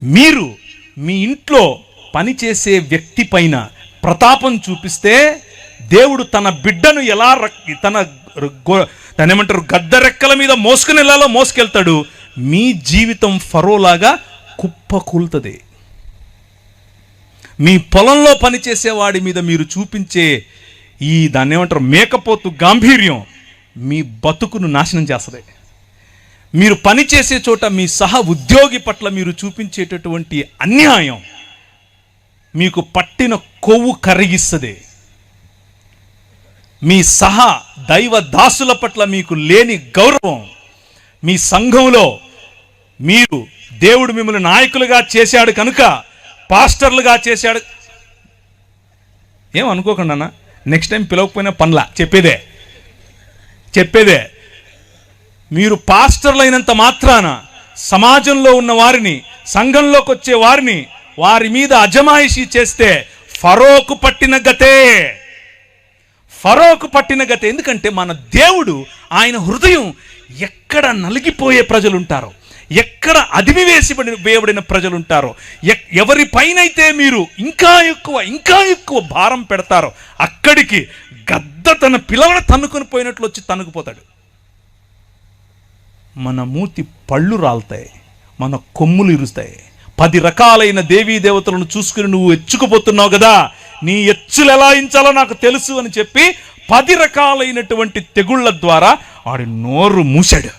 మీరు మీ ఇంట్లో పనిచేసే వ్యక్తి పైన ప్రతాపం చూపిస్తే దేవుడు తన బిడ్డను ఎలా ఏమంటారు గద్దరెక్కల మీద మోసుకునేలాలో మోసుకెళ్తాడు. మీ జీవితం ఫరోలాగా కుప్పకూలుతుంది. మీ పొలంలో పనిచేసేవాడి మీద మీరు చూపించే దాన్ని ఏమంటారు మేకపోతు గాంభీర్యం మీ బతుకును నాశనం చేస్తుంది. మీరు పనిచేసే చోట మీ సహ ఉద్యోగి పట్ల మీరు చూపించేటటువంటి అన్యాయం మీకు పట్టిన కొవ్వు కరిగిస్తుంది. మీ సహ దైవ దాసుల పట్ల మీకు లేని గౌరవం, మీ సంఘంలో మీరు దేవుడు మిమ్మల్ని నాయకులుగా చేశాడు కనుక పాస్టర్లుగా చేశాడు ఏమనుకోకుండా అన్న, నెక్స్ట్ టైం పిలవకపోయినా పనులా చెప్పేదే మీరు పాస్టర్లు అయినంత మాత్రాన సమాజంలో ఉన్న వారిని, సంఘంలోకి వచ్చే వారిని, వారి మీద అజమాయిషీ చేస్తే ఫరోకు పట్టిన గతే. ఎందుకంటే మన దేవుడు, ఆయన హృదయం ఎక్కడ నలిగిపోయే ప్రజలుంటారో, ఎక్కడ అదిమి వేయబడిన ప్రజలుంటారో, ఎవరి పైనైతే మీరు ఇంకా ఎక్కువ భారం పెడతారో అక్కడికి గద్ద తన పిల్లలను తన్నుకొని పోయినట్లు వచ్చి తన్నుకుపోతాడు. మన మూతి పళ్ళు రాలుతాయి, మన కొమ్ములు ఇరుస్తాయి. 10 రకాలైన దేవీ దేవతలను చూసుకుని నువ్వు ఎచ్చుకుపోతున్నావు కదా, నీ ఎచ్చులు ఎలా ఇంచాలో నాకు తెలుసు అని చెప్పి 10 రకాలైనటువంటి తెగుళ్ల ద్వారా వాడి నోరు మూసాడు.